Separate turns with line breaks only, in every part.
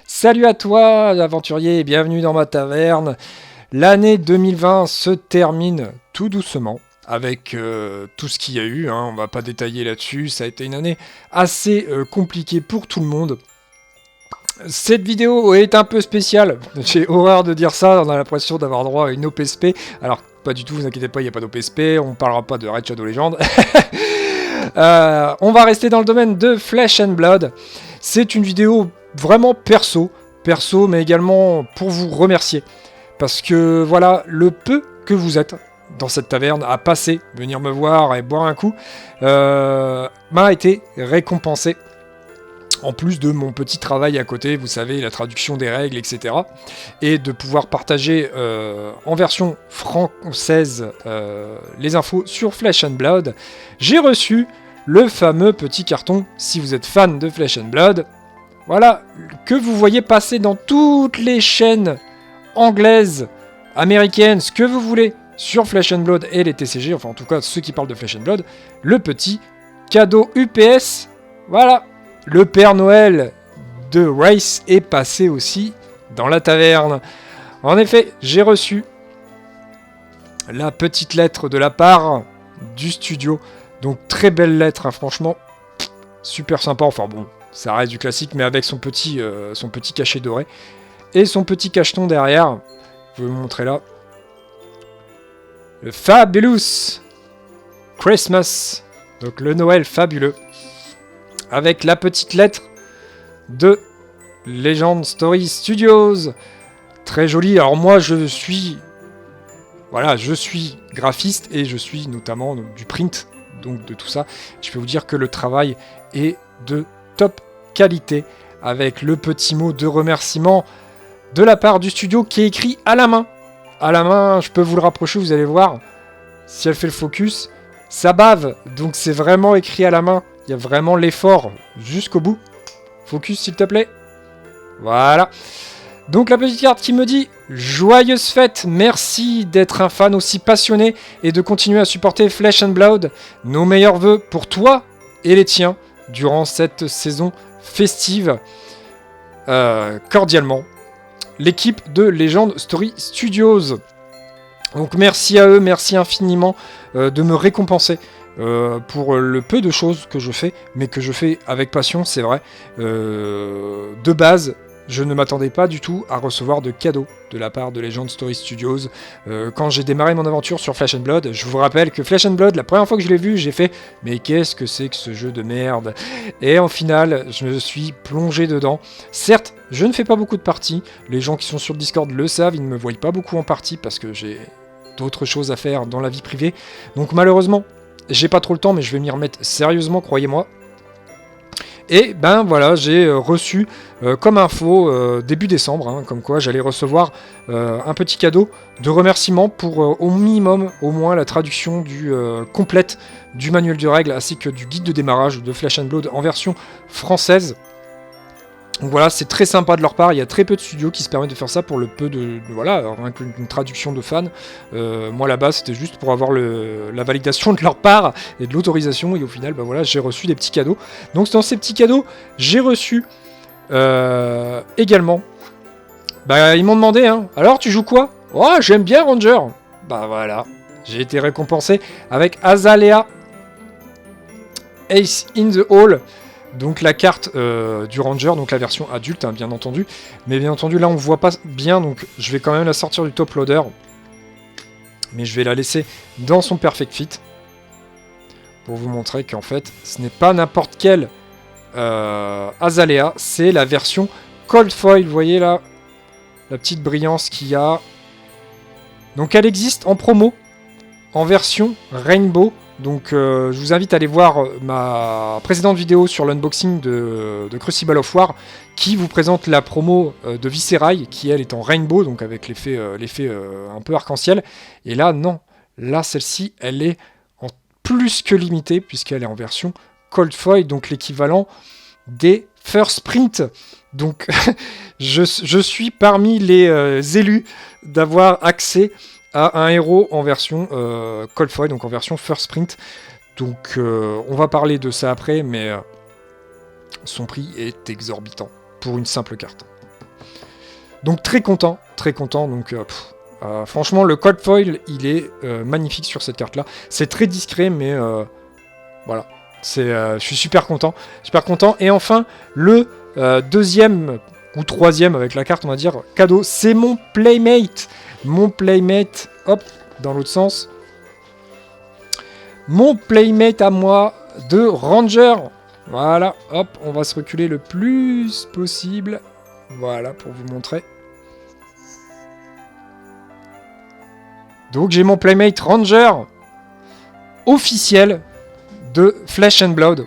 Salut à toi, aventurier, et bienvenue dans ma taverne. L'année 2020 se termine tout doucement avec tout ce qu'il y a eu. On va pas détailler là-dessus. Ça a été une année assez compliquée pour tout le monde. Cette vidéo est un peu spéciale. J'ai horreur de dire ça. On a l'impression d'avoir droit à une OPSP. Alors, pas du tout, vous inquiétez pas, il n'y a pas d'OPSP. On parlera pas de Raid Shadow Legends. On va rester dans le domaine de Flesh and Blood. C'est une vidéo vraiment perso, mais également pour vous remercier. Parce que voilà, le peu que vous êtes dans cette taverne à passer, venir me voir et boire un coup, m'a été récompensé. En plus de mon petit travail à côté, vous savez, la traduction des règles, etc. Et de pouvoir partager en version française les infos sur Flesh and Blood, j'ai reçu le fameux petit carton, si vous êtes fan de Flesh and Blood, voilà, que vous voyez passer dans toutes les chaînes anglaises, américaines, ce que vous voulez, sur Flesh and Blood et les TCG, enfin en tout cas ceux qui parlent de Flesh and Blood, le petit cadeau UPS, voilà, le Père Noël de Race est passé aussi dans la taverne. En effet, j'ai reçu la petite lettre de la part du studio, donc très belle lettre, franchement, super sympa, enfin bon, ça reste du classique, mais avec son petit cachet doré. Et son petit cacheton derrière. Je vais vous montrer là. Le Fabulous Christmas. Donc le Noël fabuleux. Avec la petite lettre de Legend Story Studios. Très jolie. Alors moi je suis graphiste et je suis notamment du print. Donc de tout ça. Je peux vous dire que le travail est de top qualité, avec le petit mot de remerciement de la part du studio qui est écrit à la main. À la main, je peux vous le rapprocher, vous allez voir. Si elle fait le focus, ça bave. Donc c'est vraiment écrit à la main. Il y a vraiment l'effort jusqu'au bout. Focus s'il te plaît. Voilà. Donc la petite carte qui me dit « Joyeuse fête, merci d'être un fan aussi passionné et de continuer à supporter Flesh and Blood. Nos meilleurs vœux pour toi et les tiens durant cette saison festive. Cordialement. L'équipe de Legend Story Studios. » Donc merci à eux, merci infiniment de me récompenser pour le peu de choses que je fais, mais que je fais avec passion, c'est vrai. De base, je ne m'attendais pas du tout à recevoir de cadeaux de la part de Legend Story Studios. Quand j'ai démarré mon aventure sur Flesh and Blood, je vous rappelle que Flesh and Blood, la première fois que je l'ai vu, j'ai fait « Mais qu'est-ce que c'est que ce jeu de merde ?» Et en final, je me suis plongé dedans. Certes, je ne fais pas beaucoup de parties. Les gens qui sont sur le Discord le savent, ils ne me voient pas beaucoup en partie parce que j'ai d'autres choses à faire dans la vie privée. Donc malheureusement, j'ai pas trop le temps, mais je vais m'y remettre sérieusement, croyez-moi. Et ben voilà, j'ai reçu comme info début décembre, comme quoi j'allais recevoir un petit cadeau de remerciement pour au minimum, au moins la traduction complète du manuel de règles ainsi que du guide de démarrage de Flesh and Blood en version française. Donc voilà, c'est très sympa de leur part, il y a très peu de studios qui se permettent de faire ça pour le peu voilà, une traduction de fans. Moi là-bas, c'était juste pour avoir la validation de leur part et de l'autorisation, et au final, bah voilà, j'ai reçu des petits cadeaux. Donc dans ces petits cadeaux, j'ai reçu également, bah ils m'ont demandé, alors tu joues quoi? Oh, j'aime bien Ranger. Bah voilà, j'ai été récompensé avec Azalea Ace in the Hall. Donc la carte du Ranger, donc la version adulte, bien entendu. Mais bien entendu, là on voit pas bien, donc je vais quand même la sortir du top loader. Mais je vais la laisser dans son perfect fit. Pour vous montrer qu'en fait, ce n'est pas n'importe quelle Azalea, c'est la version Cold Foil. Vous voyez là, la petite brillance qu'il y a. Donc elle existe en promo, en version Rainbow. Donc je vous invite à aller voir ma précédente vidéo sur l'unboxing de Crucible of War qui vous présente la promo de Viscerai qui elle est en rainbow, donc avec l'effet un peu arc-en-ciel. Et là non, là celle-ci elle est en plus que limitée puisqu'elle est en version Cold Foil, donc l'équivalent des First Print. Donc je suis parmi les élus d'avoir accès à un héros en version Cold Foil, donc en version First Print. Donc on va parler de ça après, mais son prix est exorbitant pour une simple carte. Donc très content, donc franchement le Cold Foil il est magnifique sur cette carte là, c'est très discret mais voilà, je suis super content, et enfin le deuxième ou troisième avec la carte on va dire cadeau, c'est mon Playmate, hop, dans l'autre sens, mon Playmate à moi de Ranger, voilà, hop, on va se reculer le plus possible, voilà pour vous montrer. Donc j'ai mon Playmate Ranger officiel de Flesh and Blood.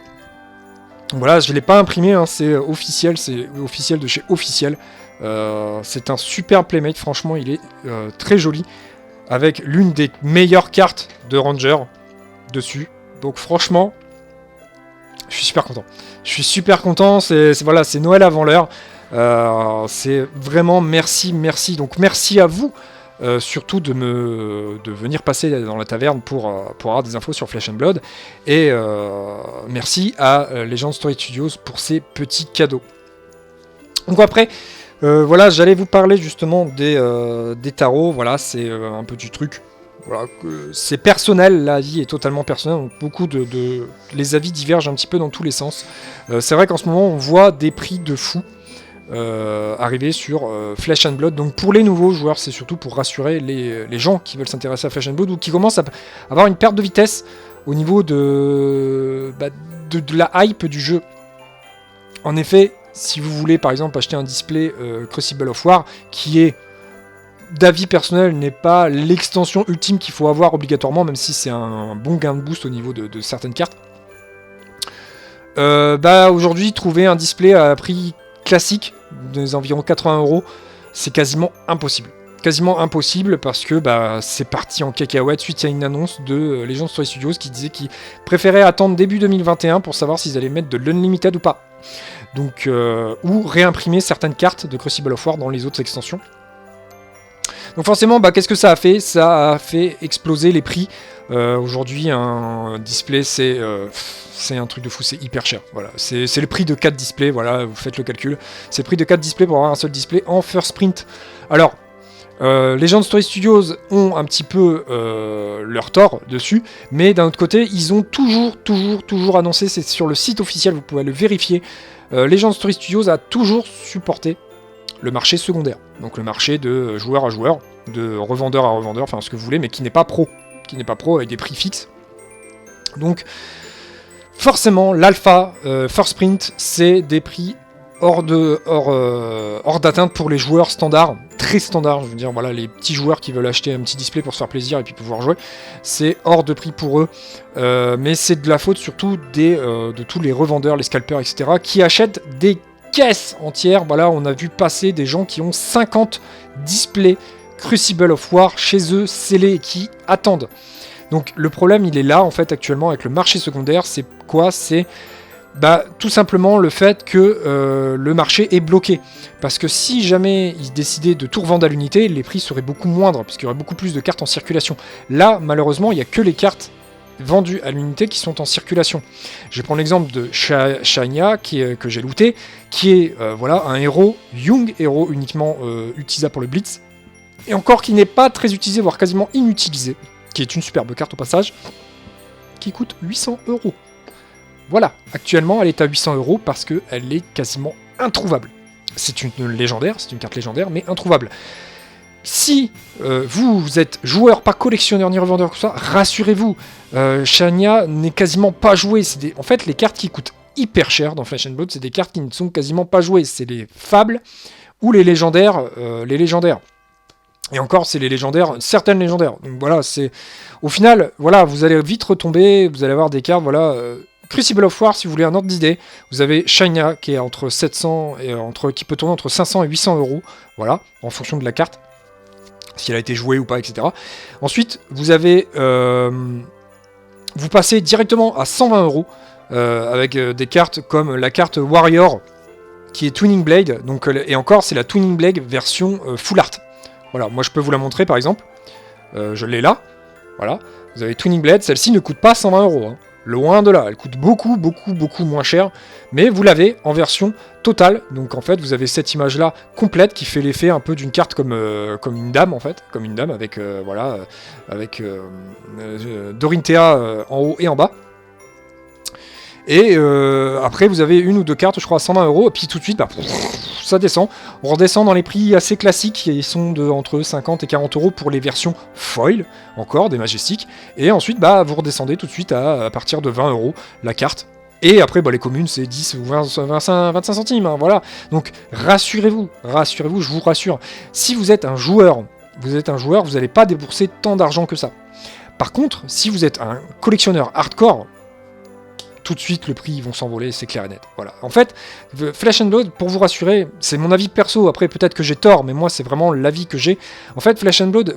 Voilà, je ne l'ai pas imprimé, hein, c'est officiel de chez Officiel. C'est un super Playmate, franchement il est très joli, avec l'une des meilleures cartes de Ranger dessus. Donc franchement, je suis super content, voilà, c'est Noël avant l'heure. C'est vraiment merci. Donc merci à vous. Surtout de venir passer dans la taverne pour avoir des infos sur Flesh and Blood. Et merci à Legend Story Studios pour ces petits cadeaux. Donc après, voilà, j'allais vous parler justement des tarots. Voilà, c'est un petit truc. Voilà, c'est personnel, l'avis est totalement personnel. Donc les avis divergent un petit peu dans tous les sens. C'est vrai qu'en ce moment, on voit des prix de fou. Arriver sur Flesh and Blood. Donc pour les nouveaux joueurs, c'est surtout pour rassurer les gens qui veulent s'intéresser à Flesh and Blood ou qui commencent à avoir une perte de vitesse au niveau de la hype du jeu. En effet, si vous voulez par exemple acheter un display Crucible of War, qui est d'avis personnel n'est pas l'extension ultime qu'il faut avoir obligatoirement, même si c'est un bon gain de boost au niveau de certaines cartes. Aujourd'hui, trouver un display à prix classique des environ 80€, c'est quasiment impossible. Parce que c'est parti en cacahuète suite à une annonce de Legend Story Studios qui disait qu'ils préféraient attendre début 2021 pour savoir s'ils allaient mettre de l'Unlimited ou pas. Donc, ou réimprimer certaines cartes de Crucible of War dans les autres extensions. Donc forcément, qu'est-ce que ça a fait ? Ça a fait exploser les prix. Aujourd'hui, un display, c'est un truc de fou, c'est hyper cher. Voilà, c'est le prix de 4 displays, voilà, vous faites le calcul. C'est le prix de 4 displays pour avoir un seul display en first print. Alors, Legend Story Studios ont un petit peu leur tort dessus, mais d'un autre côté, ils ont toujours annoncé, c'est sur le site officiel, vous pouvez le vérifier, Legend Story Studios a toujours supporté le marché secondaire. Donc le marché de joueur à joueur, de revendeur à revendeur, enfin ce que vous voulez, mais qui n'est pas pro. Avec des prix fixes. Donc forcément, l'alpha, first print, c'est des prix hors d'atteinte pour les joueurs standards, très standards, je veux dire, voilà, les petits joueurs qui veulent acheter un petit display pour se faire plaisir et puis pouvoir jouer, c'est hors de prix pour eux, mais c'est de la faute surtout de tous les revendeurs, les scalpers, etc., qui achètent des caisses entières. Voilà, on a vu passer des gens qui ont 50 displays Crucible of War chez eux, scellés, qui attendent. Donc le problème, il est là, en fait, actuellement, avec le marché secondaire, c'est quoi ? C'est tout simplement le fait que le marché est bloqué. Parce que si jamais ils décidaient de tout revendre à l'unité, les prix seraient beaucoup moindres, puisqu'il y aurait beaucoup plus de cartes en circulation. Là, malheureusement, il n'y a que les cartes vendues à l'unité qui sont en circulation. Je vais prendre l'exemple de Shania, que j'ai looté, qui est voilà, un héros, Young héros uniquement utilisable pour le Blitz, et encore qui n'est pas très utilisé, voire quasiment inutilisé, qui est une superbe carte au passage, qui coûte 800€. Voilà, actuellement elle est à 800€ parce qu'elle est quasiment introuvable. C'est une légendaire, c'est une carte légendaire, mais introuvable. Si vous êtes joueur, pas collectionneur ni revendeur, tout ça, rassurez-vous, Shania n'est quasiment pas jouée. En fait, les cartes qui coûtent hyper cher dans Flesh and Blood, c'est des cartes qui ne sont quasiment pas jouées. C'est les fables ou les légendaires. Et encore, c'est les légendaires, certaines légendaires. Donc voilà, c'est au final, voilà, vous allez vite retomber, vous allez avoir des cartes, voilà. Crucible of War, si vous voulez un ordre d'idée, vous avez Shania qui est entre 700 et qui peut tourner entre 500 et 800€, voilà, en fonction de la carte, si elle a été jouée ou pas, etc. Ensuite, vous avez, vous passez directement à 120€, avec des cartes comme la carte Warrior, qui est Twinning Blade, donc, et encore, c'est la Twinning Blade version Full Art. Voilà, moi je peux vous la montrer par exemple, je l'ai là, voilà, vous avez Twinning Blade, celle-ci ne coûte pas 120€, hein. Loin de là, elle coûte beaucoup, beaucoup, beaucoup moins cher, mais vous l'avez en version totale. Donc en fait, vous avez cette image-là complète qui fait l'effet un peu d'une carte comme une dame en fait, comme une dame avec Dorinthea en haut et en bas. Et après, vous avez une ou deux cartes, je crois, à 120 €, et puis tout de suite, ça descend. On redescend dans les prix assez classiques, ils sont entre 50 et 40 € pour les versions foil, encore, des Majestiques. Et ensuite, vous redescendez tout de suite à partir de 20 € la carte. Et après, les communes, c'est 10 ou 25 centimes, hein, voilà. Donc, rassurez-vous, je vous rassure. Si vous êtes un joueur, vous n'allez pas débourser tant d'argent que ça. Par contre, si vous êtes un collectionneur hardcore, tout de suite le prix vont s'envoler, c'est clair et net. Voilà. En fait, Flesh and Blood, pour vous rassurer, c'est mon avis perso, après peut-être que j'ai tort, mais moi c'est vraiment l'avis que j'ai. En fait, Flesh and Blood,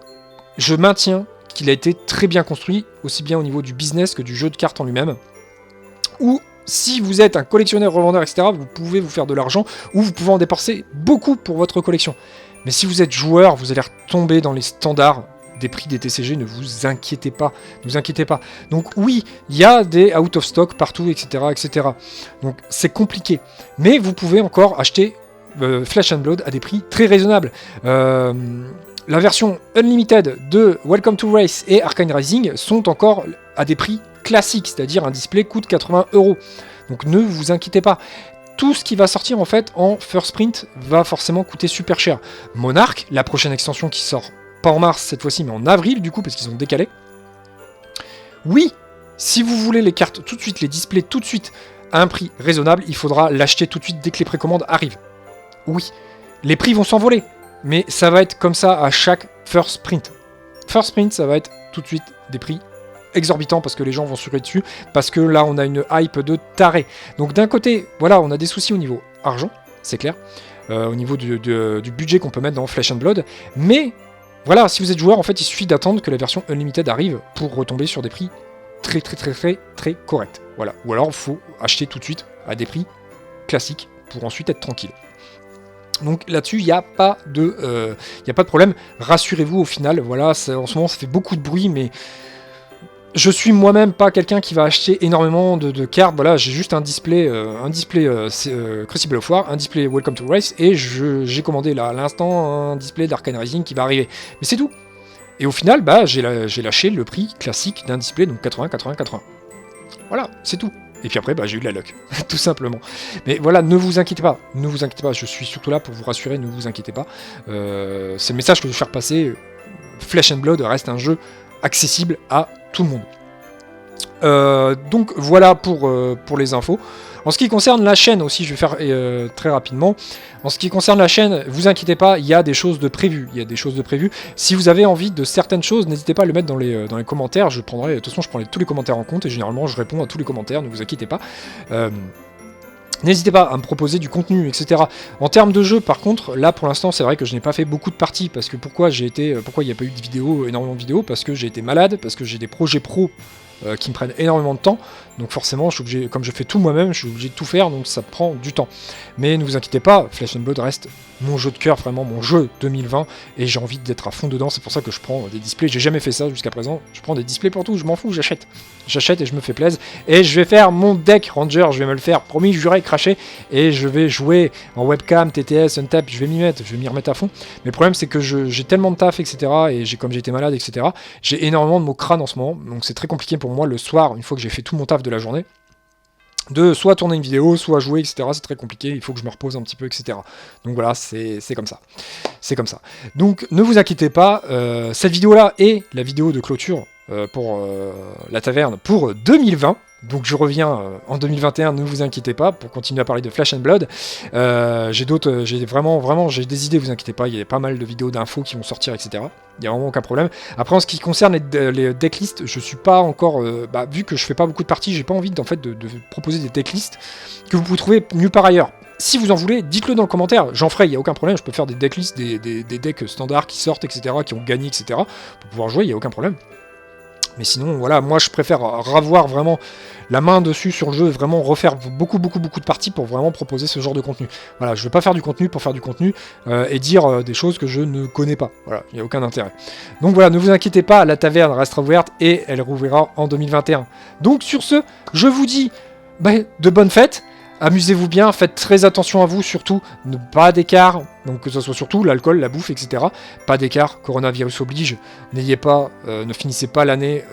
je maintiens qu'il a été très bien construit, aussi bien au niveau du business que du jeu de cartes en lui-même. Ou si vous êtes un collectionneur, revendeur, etc., vous pouvez vous faire de l'argent, ou vous pouvez en dépenser beaucoup pour votre collection. Mais si vous êtes joueur, vous allez retomber dans les standards des prix des TCG, ne vous inquiétez pas, Donc oui, il y a des out of stock partout, etc., etc. Donc c'est compliqué. Mais vous pouvez encore acheter Flesh and Blood à des prix très raisonnables. La version Unlimited de Welcome to Race et Arcane Rising sont encore à des prix classiques, c'est-à-dire un display coûte 80 €. Donc ne vous inquiétez pas. Tout ce qui va sortir en fait en first print va forcément coûter super cher. Monarch, la prochaine extension qui sort pas en mars cette fois-ci, mais en avril du coup, parce qu'ils ont décalé. Oui, si vous voulez les cartes tout de suite, les displays tout de suite, à un prix raisonnable, il faudra l'acheter tout de suite dès que les précommandes arrivent. Oui, les prix vont s'envoler, mais ça va être comme ça à chaque first print. First print, ça va être tout de suite des prix exorbitants parce que les gens vont se ruer dessus, parce que là on a une hype de taré. Donc d'un côté, voilà, on a des soucis au niveau argent, c'est clair, au niveau du budget qu'on peut mettre dans Flesh and Blood, mais voilà, si vous êtes joueur, en fait, il suffit d'attendre que la version Unlimited arrive pour retomber sur des prix très corrects. Voilà. Ou alors, il faut acheter tout de suite à des prix classiques pour ensuite être tranquille. Donc là-dessus, il n'y a pas de problème. Rassurez-vous, au final, voilà, en ce moment, ça fait beaucoup de bruit, mais je suis moi-même pas quelqu'un qui va acheter énormément de cartes. Voilà, j'ai juste un display Crucible of War, un display Welcome to Race, et j'ai commandé là à l'instant un display d'Arcane Rising qui va arriver. Mais c'est tout. Et au final, j'ai lâché le prix classique d'un display, donc 80. Voilà, c'est tout. Et puis après, j'ai eu de la luck, tout simplement. Mais voilà, ne vous inquiétez pas, je suis surtout là pour vous rassurer, ne vous inquiétez pas. C'est le message que je veux faire passer. Flesh and Blood reste un jeu accessible à tout le monde. Donc voilà pour les infos. En ce qui concerne la chaîne aussi, je vais faire très rapidement. En ce qui concerne la chaîne, vous inquiétez pas, il y a des choses de prévues. Si vous avez envie de certaines choses, n'hésitez pas à le mettre dans les commentaires. De toute façon, je prends tous les commentaires en compte et généralement, je réponds à tous les commentaires. Ne vous inquiétez pas. N'hésitez pas à me proposer du contenu, etc. En termes de jeu, par contre, là pour l'instant, c'est vrai que je n'ai pas fait beaucoup de parties. Parce que pourquoi il n'y a pas eu énormément de vidéos? Parce que j'ai été malade, parce que j'ai des projets pro qui me prennent énormément de temps. Donc forcément, je suis obligé, comme je fais tout moi-même, je suis obligé de tout faire, donc ça prend du temps. Mais ne vous inquiétez pas, Flesh and Blood reste mon jeu de cœur, vraiment mon jeu 2020, et j'ai envie d'être à fond dedans, c'est pour ça que je prends des displays. J'ai jamais fait ça jusqu'à présent, je prends des displays pour tout, je m'en fous, j'achète et je me fais plaisir. Et je vais faire mon deck Ranger, je vais me le faire, promis, juré, craché, et je vais jouer en webcam, TTS, Untap, je vais m'y remettre à fond. Mais le problème, c'est que j'ai tellement de taf, etc., et comme j'ai été malade, etc., j'ai énormément de mots crâne en ce moment, donc c'est très compliqué pour moi le soir, une fois que j'ai fait tout mon taf de la journée, de soit tourner une vidéo, soit jouer, etc. C'est très compliqué, il faut que je me repose un petit peu, etc. Donc voilà, c'est comme ça. C'est comme ça. Donc ne vous inquiétez pas, cette vidéo-là est la vidéo de clôture pour la taverne pour 2020. Donc je reviens en 2021, ne vous inquiétez pas, pour continuer à parler de Flesh and Blood. J'ai des idées, vous inquiétez pas, il y a pas mal de vidéos d'infos qui vont sortir, etc. Il n'y a vraiment aucun problème. Après, en ce qui concerne les decklists, je suis pas encore... vu que je fais pas beaucoup de parties, j'ai pas envie de proposer des decklists que vous pouvez trouver nulle part ailleurs. Si vous en voulez, dites-le dans le commentaire, j'en ferai, il n'y a aucun problème, je peux faire des decklists, des decks standards qui sortent, etc., qui ont gagné, etc. Pour pouvoir jouer, il n'y a aucun problème. Mais sinon, voilà, moi je préfère revoir vraiment la main dessus sur le jeu, vraiment refaire beaucoup de parties pour vraiment proposer ce genre de contenu. Voilà, je veux pas faire du contenu pour faire du contenu et dire des choses que je ne connais pas. Voilà, il n'y a aucun intérêt. Donc voilà, ne vous inquiétez pas, la taverne restera ouverte et elle rouvrira en 2021. Donc sur ce, je vous dis de bonnes fêtes. Amusez-vous bien, faites très attention à vous, surtout, ne pas d'écart, donc que ce soit surtout l'alcool, la bouffe, etc. Pas d'écart, coronavirus oblige, n'ayez pas, ne finissez pas l'année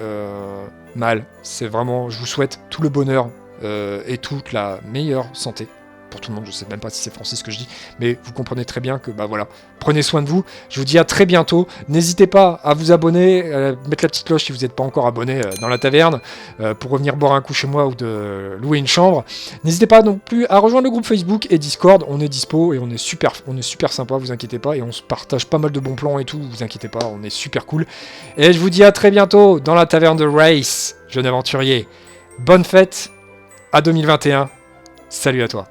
mal. C'est vraiment, je vous souhaite tout le bonheur et toute la meilleure santé pour tout le monde. Je sais même pas si c'est Francis que je dis, mais vous comprenez très bien que voilà, prenez soin de vous. Je vous dis à très bientôt. N'hésitez pas à vous abonner, mettre la petite cloche si vous n'êtes pas encore abonné dans la taverne pour revenir boire un coup chez moi ou de louer une chambre. N'hésitez pas non plus à rejoindre le groupe Facebook et Discord. On est dispo et on est super sympa. Vous inquiétez pas et on se partage pas mal de bons plans et tout. Vous inquiétez pas, on est super cool. Et je vous dis à très bientôt dans la taverne de Race, jeune aventurier. Bonne fête à 2021. Salut à toi.